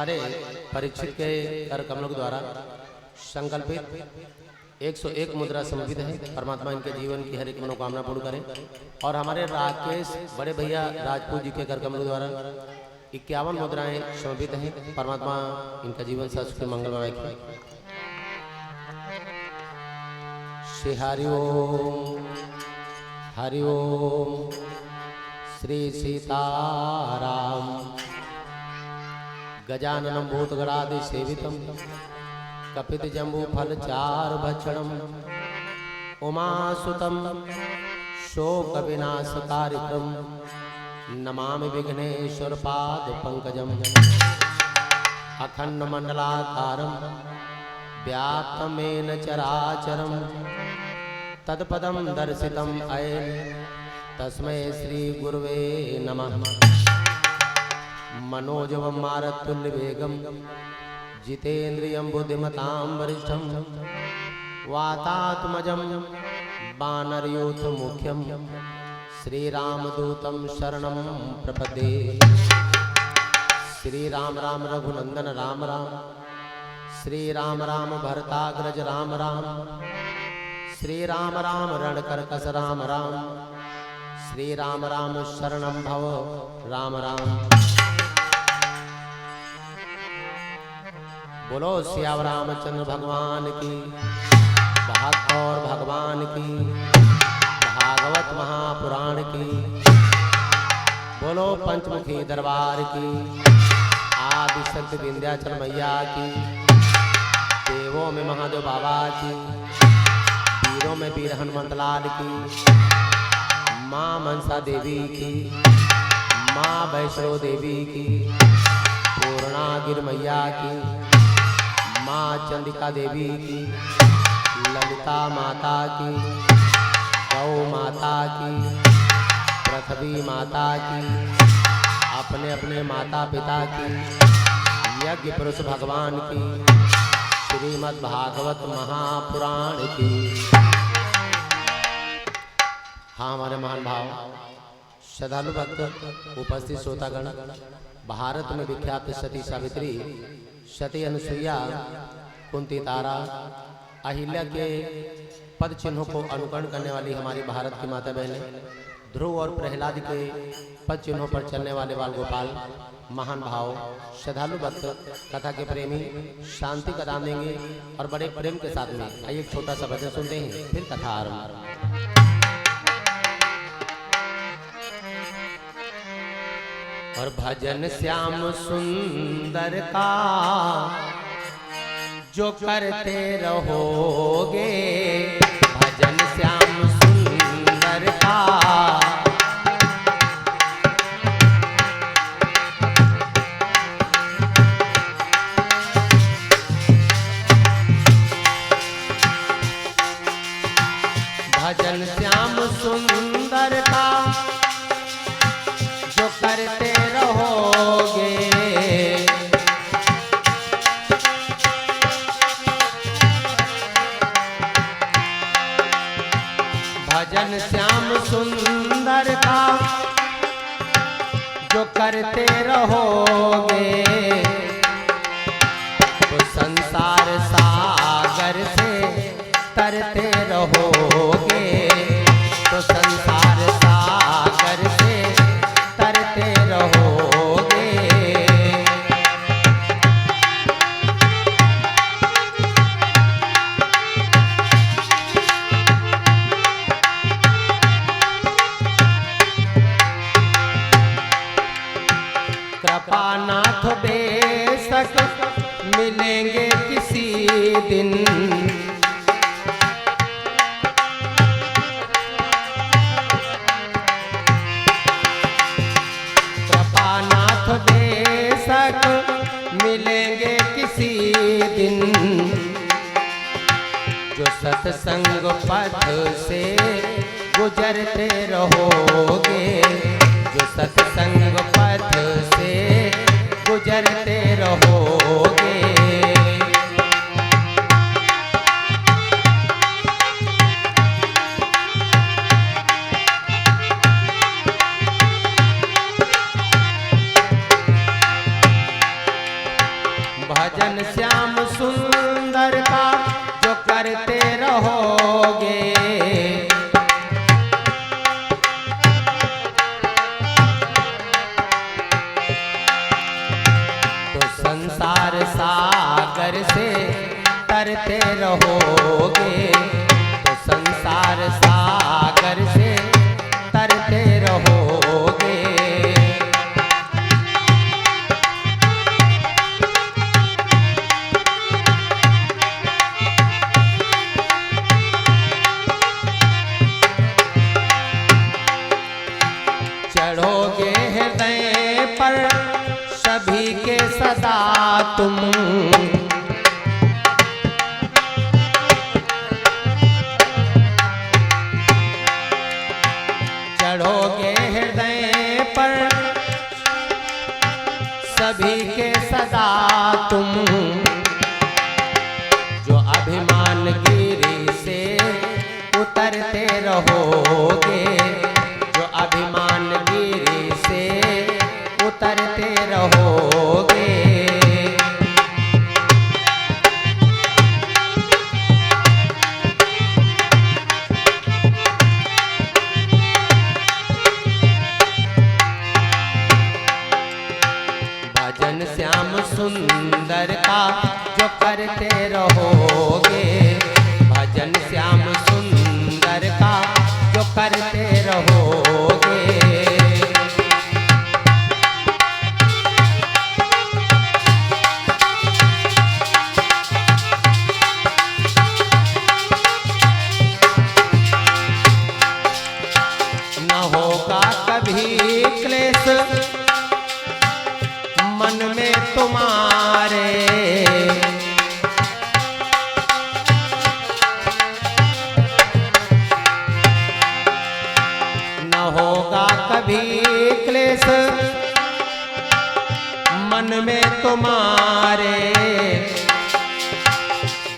हमारे परीक्षित के कर कमलों द्वारा संकल्पित 101 मुद्रा समर्पित है। परमात्मा इनके जीवन की हर एक मनोकामना पूर्ण करे। और हमारे राकेश बड़े भैया राजपूत जी के कर कमलों द्वारा 51 मुद्राएं समर्पित हैं। परमात्मा इनका जीवन संस्कृति मंगलमय करे। श्री हरि ओम श्री सीताराम। गजाननं भूतगणादि सेवितं कपित जम्बू फल चार भक्षणम उमासुतं शोक विनाश कार्यक्रम नमामि विघ्नेश्वर पाद पंकजम। अखंड मंडलाकारं व्याप्तमेन चराचरं तत्पदं दर्शितं अयं तस्मै श्री गुरुवे नमः। मनोजवं मारुततुल्यवेगं जितेन्द्रियं बुद्धिमतां वरिष्ठं वातात्मजं वानरयूथमुख्यं श्रीरामदूतं शरणं प्रपद्ये। श्री राम राम रघुनंदन राम राम श्री राम राम भरताग्रज राम राम श्री राम राम रणकरकस राम राम श्री राम राम शरणं भव राम राम। बोलो सियावर रामचंद्र भगवान की, बहादुर भगवान की, भागवत महापुराण की। बोलो पंचमुखी दरबार की, आदि शक्ति विंध्याचल मैया की। देवों में महादेव बाबा की, वीरों में वीर हनुमंत लाल की, माँ मनसा देवी की, माँ वैष्णो देवी की, पूर्णागिर मैया की, माँ चंडिका देवी की, ललिता माता की, गौ माता की, पृथ्वी माता की, अपने अपने माता पिता की, यज्ञ पुरुष भगवान की, श्रीमद् भागवत महापुराण की। हाँ हमारे महान भाव श्रद्धालु भक्त उपस्थित श्रोतागण, भारत में विख्यात सती सावित्री, सती अनुसुईया, कुंती तारा, अहिल्या के पद चिन्हों को अनुकरण करने वाली हमारी भारत की माता बहनें, ध्रुव और प्रहलाद के पद चिन्हों पर चलने वाले बाल गोपाल, महान भाव श्रद्धालु भक्त, कथा के प्रेमी शांति का दान देंगे और बड़े प्रेम के साथ में आइए एक छोटा सा भजन सुनते हैं, फिर कथा आरंभ। और भजन श्याम सुंदर का जो करते रहोगे, भजन श्याम सुंदर का भजन श्याम सुंदर का जो करते रहोगे, भजन श्याम सुंदर का जो करते रहोगे, तो संसार सागर से तरते रहोगे, तो संसार सागर से तरते रहोगे। कृपानाथ बेशक मिलेंगे किसी दिन, कृपानाथ बेशक मिलेंगे किसी दिन, जो सत्संग पथ से गुजरते रहोगे, जो सत्संग पथ से गुजरते रहोगे। चढ़ोगे हृदय पर सभी के सदा तुम, चढ़ोगे हृदय पर सभी के सदा तुम, जो अभिमान गिरी से उतरते रहोगे, जो अभिमान गिरी से उतरते रहोगे। भजन श्याम सुंदर का जो करते रहोगे, भजन श्याम सुंदर का जो करते रहोगे। न होगा कभी क्लेश मन में तुम्हारे, न होगा कभी क्लेश मन में तुम्हारे,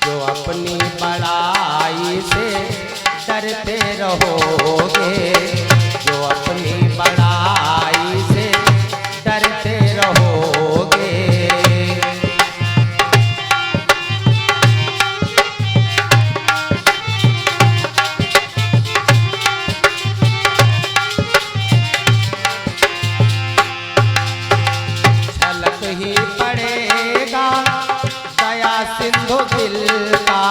जो अपनी बड़ाई से डरते रहोगे, जो अपनी बड़ाई से डरते रहोगे। झलक ही पड़ेगा दया सिंधु दिल का,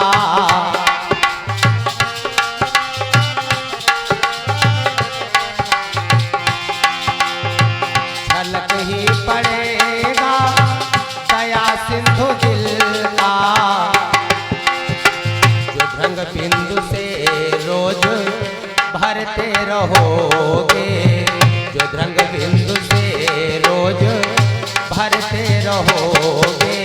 झलक ही पड़ेगा दया सिंधु दिल का, जो ढंग बिंदु से रोज भरते रहोगे, जो ढंग बिंदु से रोज भरते रहोगे।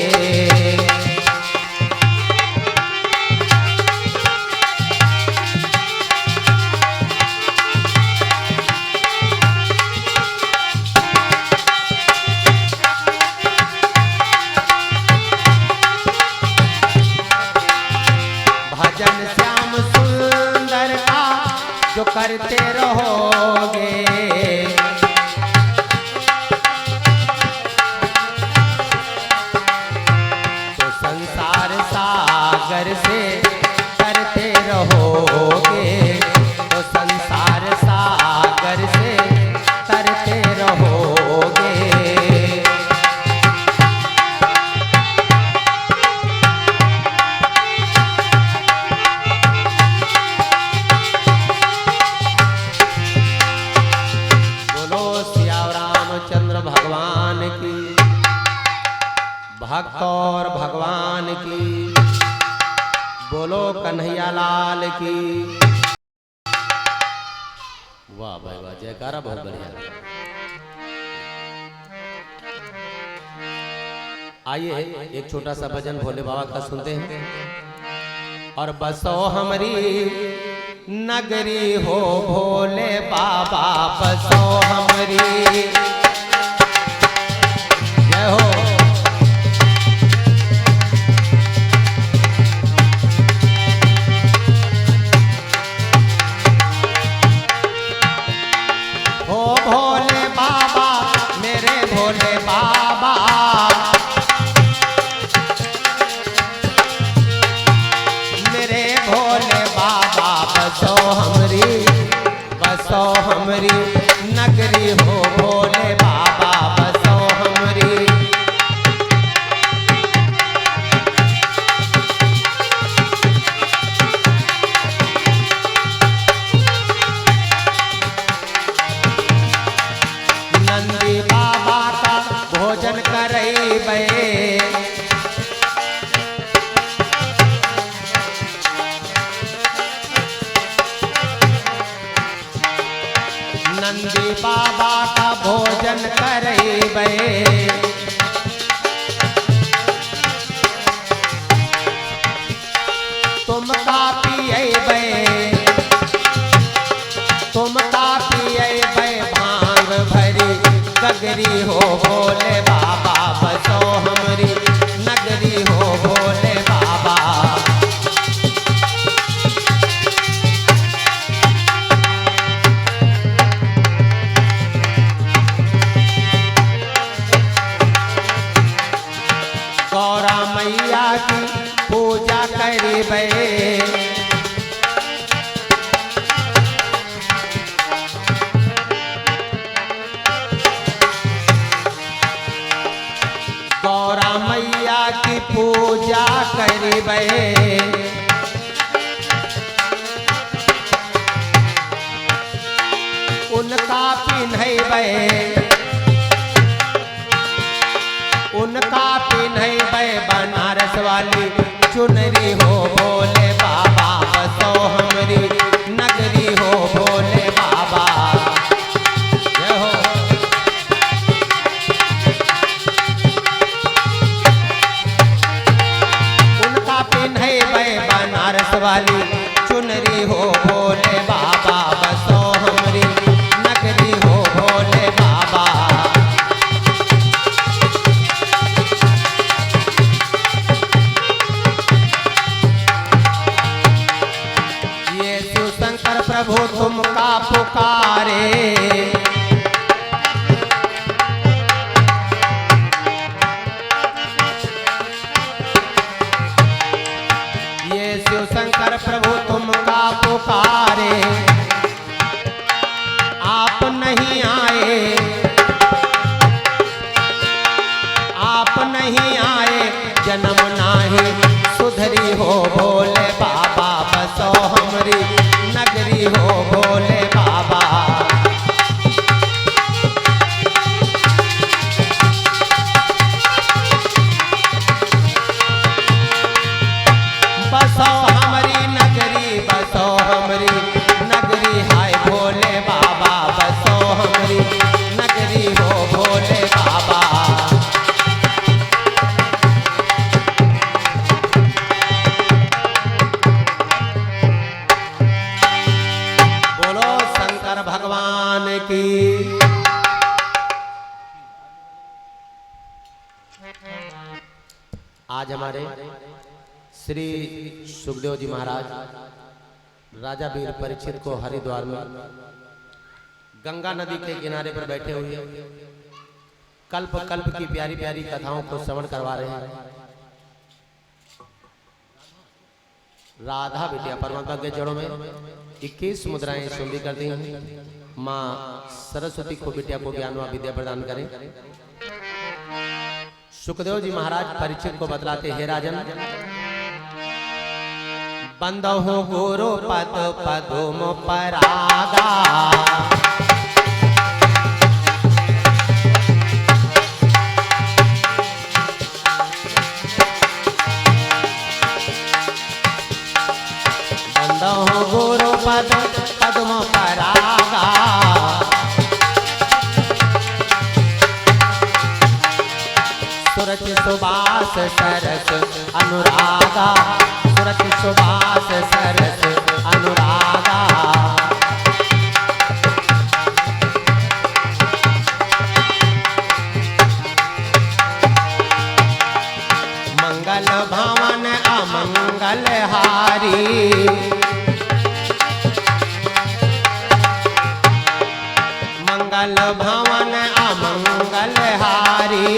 भजन श्याम सुंदर का जो करते रहोगे, तो संसार सागर से करते रहोगे, तो संसार सागर से करते रहोगे। भगवान की, भक्त और भगवान की, बोलो कन्हैया लाल की। वाह भाई वाह, जयकारा बहुत बढ़िया। आइए एक छोटा सा भजन भोले बाबा का सुनते हैं। और बसो हमारी नगरी हो भोले बाबा, बसो हमारी हो। हो भोले बाबा मेरे भोले बाबा, मेरे भोले बाबा, बसो हमरी नगरी हो भोले बाबा, बसो हमरी। नंदी बाबा का भोजन करैबे, नंदी बाबा बाबा का भोजन करैबे, तुम का पियैबे, तुम का पियैबे भांग भरी गगरी हो भोले बाबा, बसो हमरी नगरी हो भोले बाबा। गौरा मैया की पूजा करिबे, गौरा मैया की पूजा करिबे, उनका पिन्हैबे, उनका पिन्हैबे बनारस वाली चुनरी हो भोले बाबा, बसो हमरी नगरी हो भोले बाबा। जय हो। उनका पिन्हैबे बनारस वाली चुनरी हो भोले बाबा, बसो हमरी नगरी हो भोले बाबा। शंकर प्रभु तुमका पुकारे, ये शिव शंकर प्रभु तुमका पुकारे, आप नहीं आए, आप नहीं आए जन्म नाही सुधरी हो भोले बाबा, बसो हमरी नगरी हो भोले बाबा। बसो हमरी नगरी, बसो हमरी नगरी हाय भोले बाबा, बसो हमरी नगरी हो भोले बाबा। भगवान की। आज हमारे श्री सुखदेव जी महाराज राजा वीर परीक्षित को हरिद्वार में गंगा नदी के किनारे पर बैठे हुए कल्प कल्प की प्यारी प्यारी कथाओं को श्रवण करवा रहे हैं। राधा बिटिया परमात्मा के जड़ों में 21 मुद्राएं सुंदी कर दी हैं। माँ सरस्वती को बिटिया को ज्ञान व विद्या प्रदान करें। सुखदेव जी महाराज परीक्षित को बतलाते हैं, राजन बंदहु गुरु पद पदुम परागा, बंदहु गुरु पद पदुम परागा, सुरत सुबास सरस अनुरागा, सुरत सुबास सरस अनुरागा। मंगल भवन अमंगल हारी, मंगल भवन अमंगल हारी,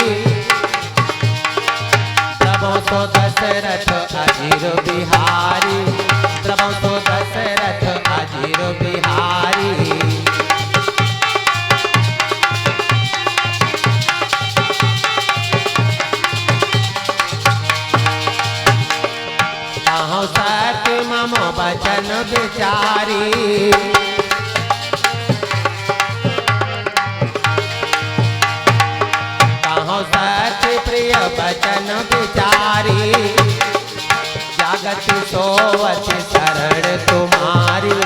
प्रभु तो दशरथ अजीर बिहारी, प्रभु तो दशरथ अजीर बिहारी। कहो सत्य मम वचन विचारी, कहो सत्य प्रिय वचन विचारी, जागत सोवत शरण तुम्हारी,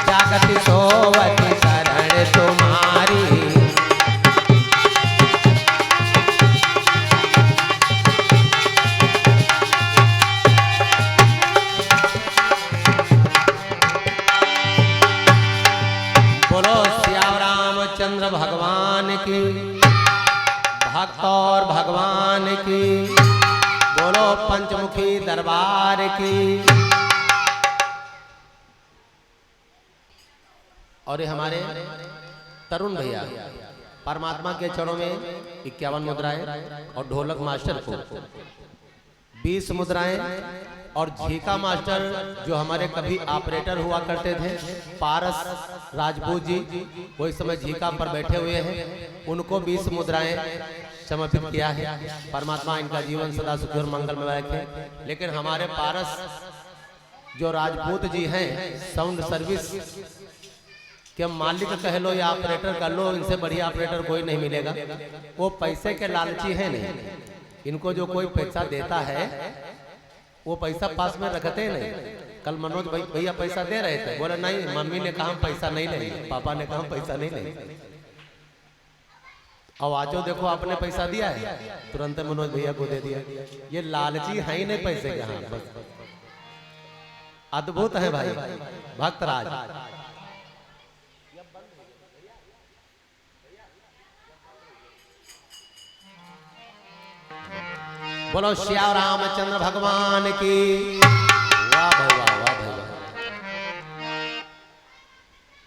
जागत सोवत शरण तुम्हारी। भगवान की, भक्त और भगवान की, बोलो पंचमुखी दरबार की। और ये हमारे तरुण भैया परमात्मा के चरणों में 51 मुद्राएं और ढोलक मास्टर को 20 मुद्राएं और झीका मास्टर जो हमारे कभी ऑपरेटर हुआ करते थे पारस राजपूत जी, वो इस समय झीका पर बैठे हुए हैं, उनको 20 मुद्राएं समर्पित किया है। परमात्मा इनका जीवन सदा सुख और मंगलमय रखे। लेकिन हमारे पारस जो राजपूत जी हैं, साउंड सर्विस के मालिक कह लो या ऑपरेटर कर लो, इनसे बढ़िया ऑपरेटर कोई नहीं मिलेगा। वो पैसे के लालची है नहीं, इनको जो कोई पैसा देता है वो पैसा पास में रखते नहीं। कल मनोज भैया पैसा दे रहे थे, बोला नहीं, मम्मी ने कहा पैसा नहीं लेंगे, पापा ने कहा पैसा नहीं लेंगे। अब आजो देखो आपने पैसा दिया है, तुरंत मनोज भैया को दे दिया। ये लालची है ही नहीं पैसे के। हाँ बस अद्भुत है भाई भक्तराज। बोलो श्याम रामचंद्र भगवान की। वाह भाई वाह, वाह भाई वाह।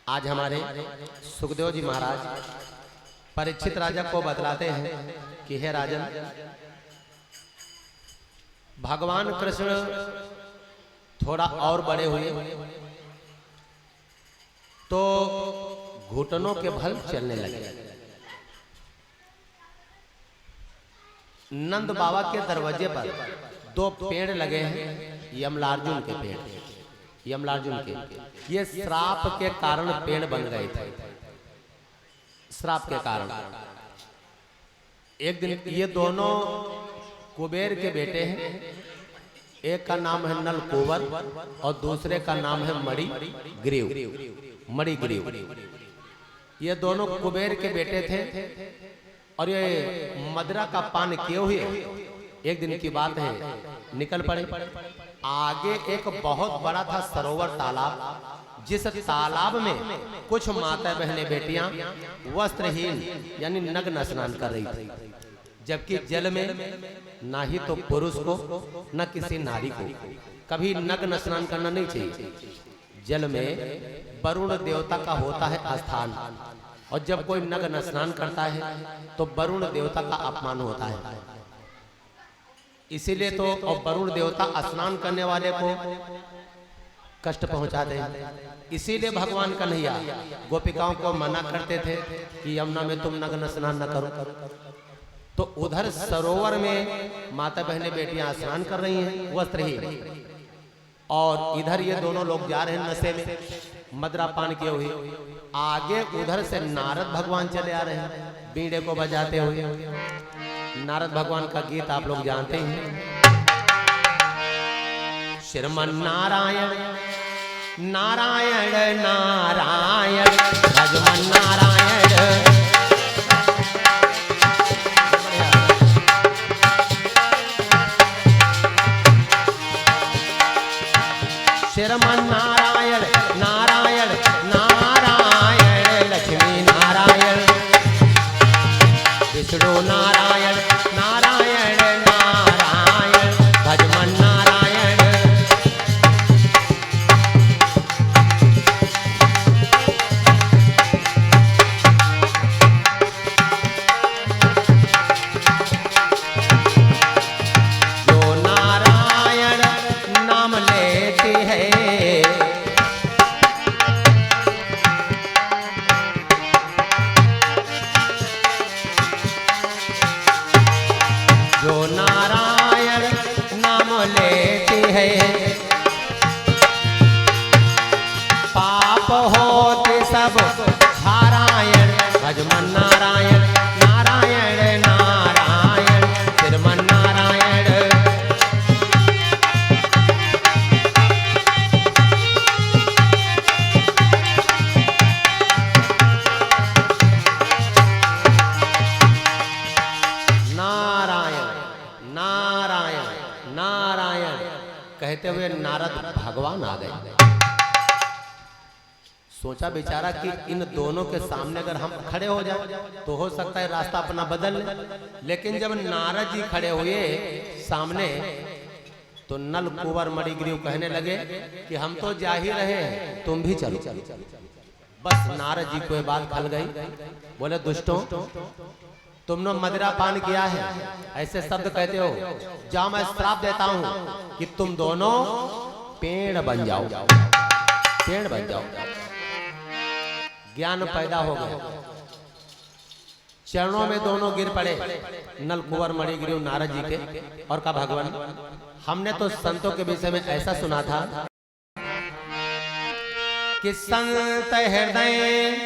आज हमारे सुखदेव जी महाराज परीक्षित राजा को बतलाते हैं कि हे राजन, भगवान कृष्ण थोड़ा और बड़े हुए तो घुटनों के बल चलने लगे। नंद बाबा के दरवाजे पर 2 पेड़ लगे हैं, यमलार्जुन के पेड़, यमलार्जुन के। ये श्राप के कारण पेड़ बन गए थे, श्राप के कारण। एक दिन ये दोनों कुबेर के बेटे हैं, एक का नाम है नल कुंवर और दूसरे का नाम है मणिग्रीव, मणिग्रीव। ये दोनों कुबेर के बेटे थे और ये मदिरा का पान किए हुए एक दिन की बात है निकल पड़े। आगे एक बहुत बड़ा था सरोवर, तालाब, जिस तालाब में कुछ माता बहनें बेटियां वस्त्रहीन यानी नग्न स्नान कर रही थी, जबकि जल में ना ही तो पुरुष को न किसी नारी को कभी नग्न स्नान करना नहीं चाहिए। जल में वरुण देवता का होता है स्थान, और जब कोई नग्न स्नान करता है तो वरुण देवता का अपमान होता है। इसीलिए तो वरुण देवता स्नान करने वाले को कष्ट पहुंचाते हैं। इसीलिए भगवान कन्हैया गोपिकाओं को मना करते थे कि यमुना में तुम नग्न स्नान न करो। तो उधर सरोवर में माता बहनें बेटियां स्नान कर रही हैं वस्त्रहीन, और इधर ये दोनों लोग जा रहे हैं नशे में, मदिरा पान किए हुए। आगे उधर से नारद भगवान चले आ रहे हैं बीड़े को बजाते हुए। नारद भगवान का गीत आप लोग जानते हैं, श्रीमन नारायण नारायण नारायण भजमन नारायण। श्रीमन नारायण नारायण नारायण लक्ष्मी नारायण विष्णु नारायण नारायण नारायण भजमन नारायण। जो नारायण नाम लेती है पाप होते सब नारायण भजमन नारायण नारायण नारायण श्रीमन नारायण। नारायण नारायण नारायण कहते हुए नारद भगवान आ गए। सोचा बेचारा कि इन दोनों के सामने अगर हम खड़े हो जाए तो हो सकता है रास्ता अपना बदल ले। लेकिन जब नारद जी खड़े हुए सामने तो नल कुंवर मणिग्रीव कहने लगे कि हम तो जा ही रहे हैं, तुम भी चलो। बस नारद जी को ये बात खल गई। बोले दुष्टों, तुमने मदिरा पान किया है, ऐसे शब्द कहते हो, जाओ मैं श्राप देता हूं कि तुम दोनों पेड़ बन जाओ, पेड़ बन जाओ। ज्ञान पैदा हो गया, चरणों में दोनों गिर पड़े, नल कुंवर मणिग्रीव नारद जी के, और कहा भगवान हमने तो संतों के विषय में ऐसा सुना था कि संत हृदय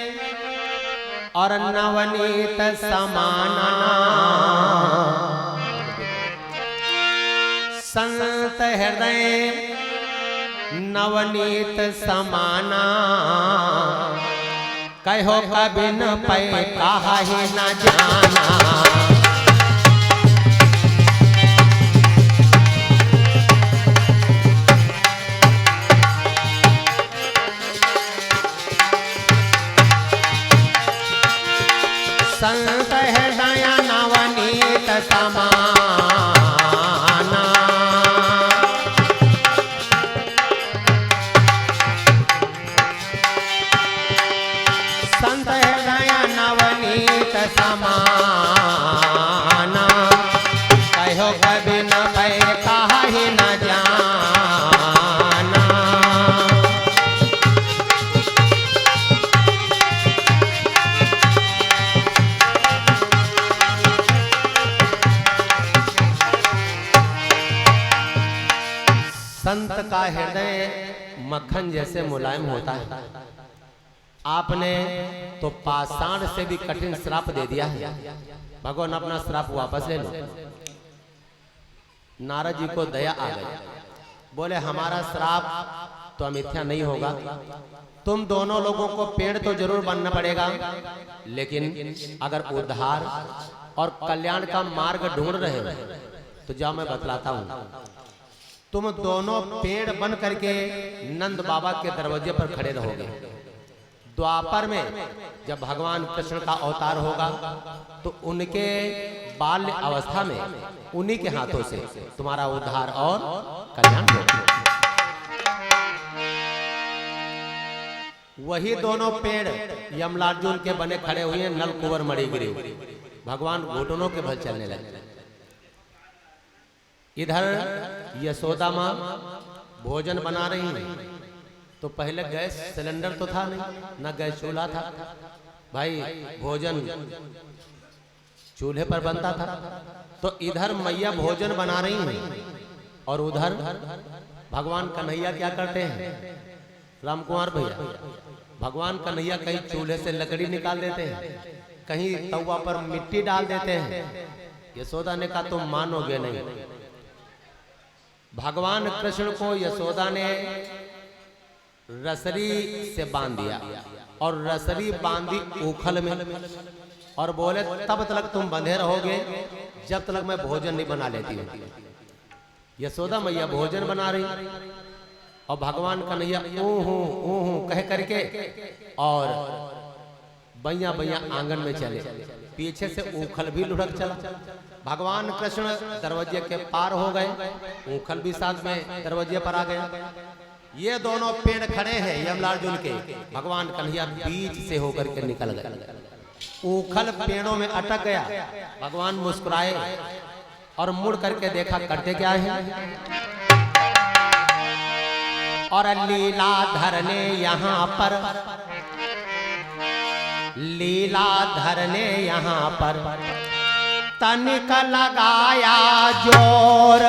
और नवनीत समाना, संत हृदय नवनीत समाना, कहो कभी न पै कहा ही न जाना। संत हृदय नवनीत समाना, संत हृदय नवनीत समाना, कहो कभी न पै कहा ही न जाना। संत का हृदय मक्खन जैसे मुलायम होता है। आपने तो पाषाण से भी कठिन श्राप दे दिया है, भगवान अपना श्राप वापस ले लो। नारद जी को दया आ गई, बोले हमारा श्राप तो अमिथ्या नहीं होगा, तुम दोनों लोगों को पेड़ तो जरूर बनना पड़ेगा, लेकिन अगर उद्धार और कल्याण का मार्ग ढूंढ रहे हो तो जाओ मैं बतलाता हूं। तुम दोनों पेड़ बन करके नंद बाबा के दरवाजे पर खड़े रहोगे। द्वापर में जब भगवान कृष्ण का अवतार होगा तो उनके बाल्य अवस्था में उन्हीं के हाथों से तुम्हारा उद्धार और कल्याण होगा। वही दोनों पेड़ यमलार्जुन के बने खड़े हुए हैं, नल कुंवर मणिग्रीव। भगवान घुटनों के बल चलने लगे। इधर यशोदा माँ भोजन बना रही हैं, तो पहले गैस सिलेंडर तो था नहीं, ना गैस चूल्हा था, भाई भोजन चूल्हे पर बनता था। तो इधर मैया भोजन बना रही हैं और उधर भगवान कन्हैया क्या करते हैं, राम कुमार भैया, भगवान कन्हैया कहीं चूल्हे से लकड़ी निकाल देते हैं, कहीं तवा पर मिट्टी डाल देते हैं। यशोदा ने कहा तुम मानोगे नहीं, भगवान कृष्ण को यशोदा ने रसरी से बांध दिया और रसरी बांधी ऊखल में, और बोले तब तक तुम बंधे रहोगे जब तक मैं भोजन नहीं बना लेती हूँ। यशोदा मैया भोजन बना रही और भगवान कन्हैया ऊहू कह करके और बैया बैया आंगन में चले, पीछे से ऊखल भी लुढ़क चला। भगवान कृष्ण दरवाजे के पार हो गए, ऊखल भी साथ में दरवाजे पर आ गए। ये दोनों पेड़ खड़े हैं यमलार्जुन के, भगवान कन्हैया बीच से होकर के निकल गए। ऊखल पेड़ों में अटक गया, भगवान मुस्कुराए और मुड़ करके देखा करते क्या है, और लीलाधर ने यहाँ पर, लीलाधर ने यहाँ पर तनिक लगाया जोर,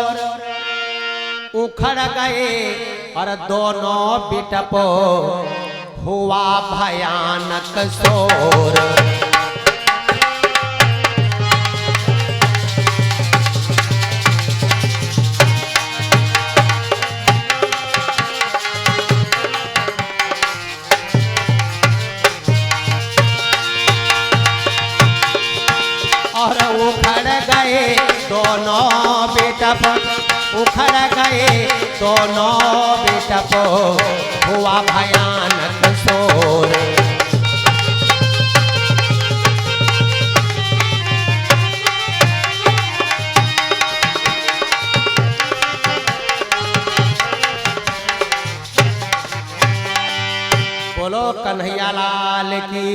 उखड़ गए और दोनों बिटपो हुआ भयानक शोर। और उखड़ गए दोनों बिटप उखड़ गए दोनों बेटपो, हुआ भयानक शोर। बोलो कन्हैया लाल की।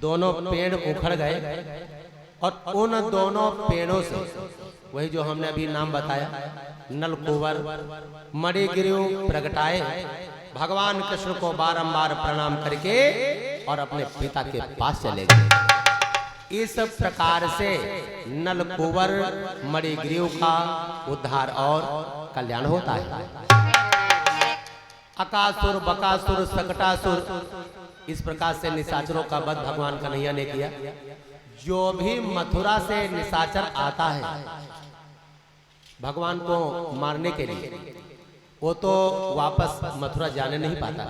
दोनों पेड़ उखड़ गए और उन दोनों पेड़ों से, वही जो हमने अभी नाम बताया, नलकुंवर मणिगिरियो प्रगटाए, भगवान कृष्ण को बारंबार प्रणाम करके और अपने पिता के पास चले गए। इस प्रकार से नलकुंवर मणिगिरियो का उद्धार और कल्याण होता है। अकासुर, बकासुर, सकटासुर, इस प्रकार से निशाचरों का वध भगवान कन्हैया ने किया। जो भी मथुरा से निशाचर आता है भगवान को मारने के लिए, वो तो वापस मथुरा जाने नहीं पाता।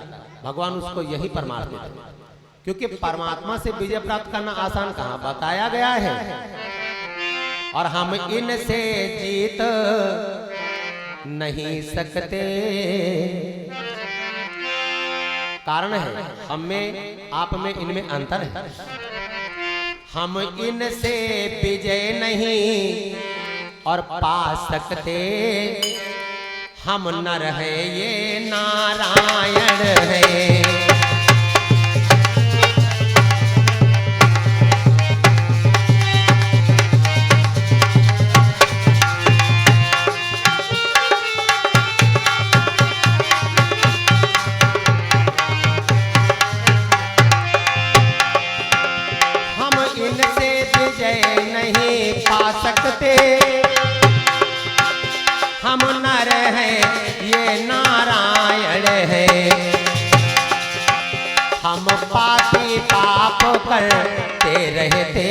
भगवान उसको यही पर मार देते, क्योंकि परमात्मा से विजय प्राप्त करना आसान कहाँ, बताया गया है। और हम इनसे जीत नहीं सकते, कारण है हम में, आप में, इनमें अंतर है। हम इनसे विजय नहीं और पा सकते, हम नर है ये नारायण है। सकते, हम नर हैं ये नारायण है। हम पापी पाप करते रहते,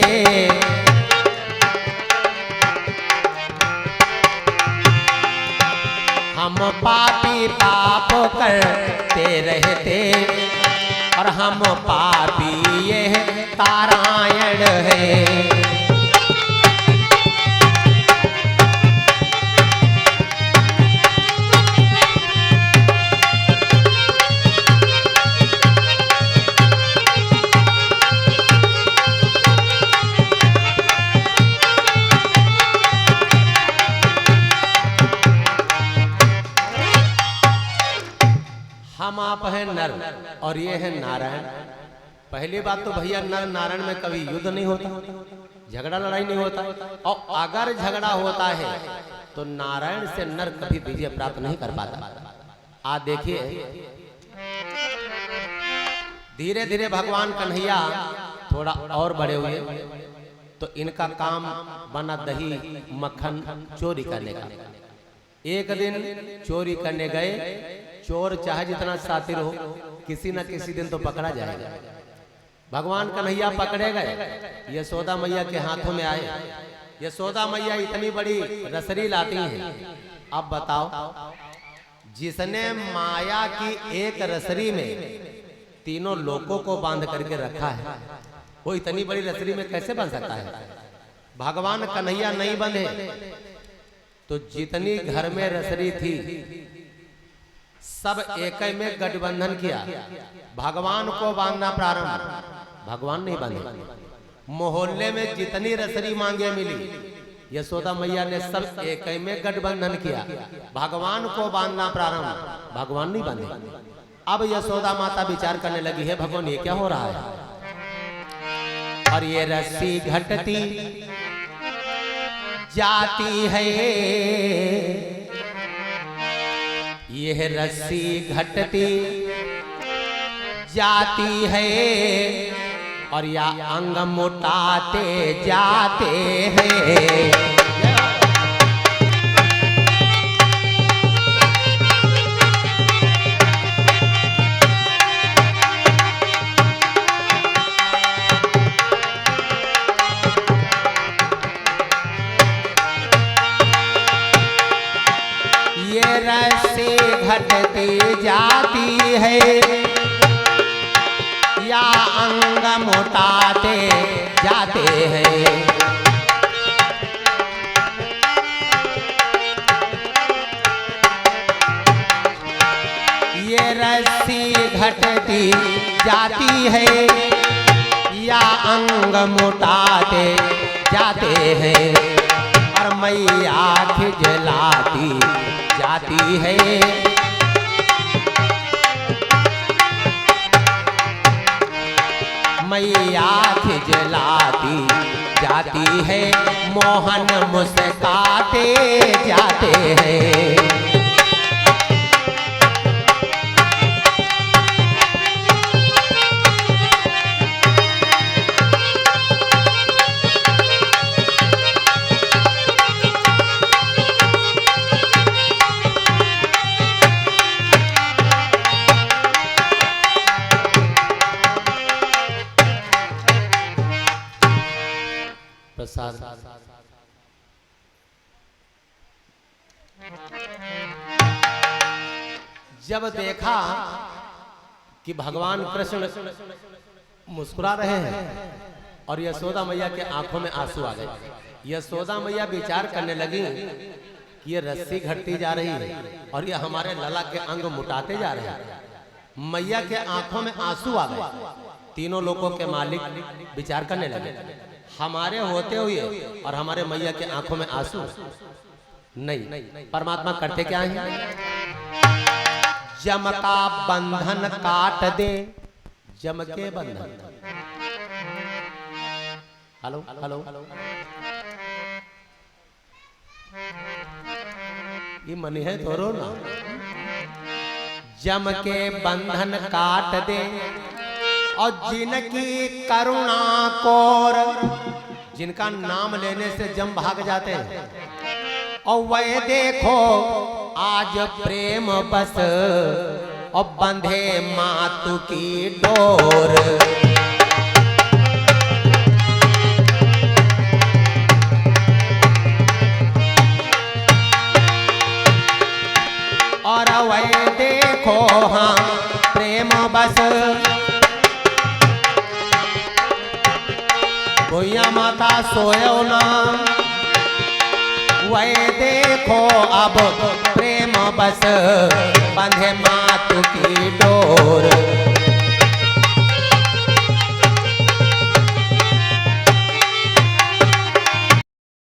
हम पापी पाप करते रहते, और हम पापी ये नारायण है। हम आप हैं नर और ये है नारायण। पहली बात तो भैया, नर नारायण में कभी युद्ध नहीं होता, झगड़ा लड़ाई नहीं होता। और अगर झगड़ा होता है तो नारायण से नर कभी विजय प्राप्त नहीं कर पाता। आज देखिए, धीरे धीरे भगवान कन्हैया थोड़ा और बड़े हुए तो इनका काम बना दही मक्खन चोरी करने का। एक दिन चोरी करने गए, चोर चाहे जितना शातिर हो, किसी न किसी दिन तो पकड़ा जाएगा। भगवान कन्हैया पकड़े गए, यशोदा मैया के हाथों में आए। यशोदा मैया इतनी बड़ी रसरी लाती हैं। अब बताओ, जिसने माया की एक रसरी में तीनों लोगों को बांध करके रखा है, वो इतनी बड़ी रसरी में कैसे बंध सकता है? भगवान कन्हैया नहीं बंधे तो जितनी घर में रसरी थी सब एक में गठबंधन किया, भगवान को बांधना प्रारंभ, भगवान नहीं बांधे। मोहल्ले में जितनी रसरी मांगे मिली, यशोदा मैया ने सब एक में गठबंधन किया, भगवान को बांधना प्रारंभ, भगवान नहीं बांधे। अब यशोदा माता विचार करने लगी है, भगवान ये क्या हो रहा है? और ये रस्सी घटती जाती है, यह रस्सी घटती जाती है, और या अंग मोटाते जाते हैं। रस्सी घटती जाती है, या अंग मोटाते जाते हैं। घटती जाती है या अंग मोटाते जाते हैं और मैया खिजलाती जाती है। मैया खिजलाती जाती है मोहन मुस्काते जाते हैं। प्रसाद जब देखा कि भगवान कृष्ण मुस्कुरा रहे हैं और यशोदा मैया के आंखों में आंसू आ गए। यशोदा मैया विचार करने लगी कि ये रस्सी घटती जा रही है और ये हमारे लला के अंग मुटाते जा रहे हैं। मैया के आंखों में आंसू आ गए। तीनों लोगों के मालिक विचार करने लगे, हमारे होते हुए और हमारे मैया के आंखों में आंसू नहीं। परमात्मा करते क्या है? जम का बंधन काट दे, जम के बंधन। हेलो हेलो, ये मनी है थोरो ना। जम के बंधन काट दे और जिनकी करुणा कोर, जिनका नाम लेने से जम भाग जाते हैं। और वह देखो आज प्रेम बस और बंधे मातु की डोर। और वह देखो हाँ प्रेम बस भैया माता सोयो ना। वह देखो अब प्रेम बस बंधे मातु की डोर।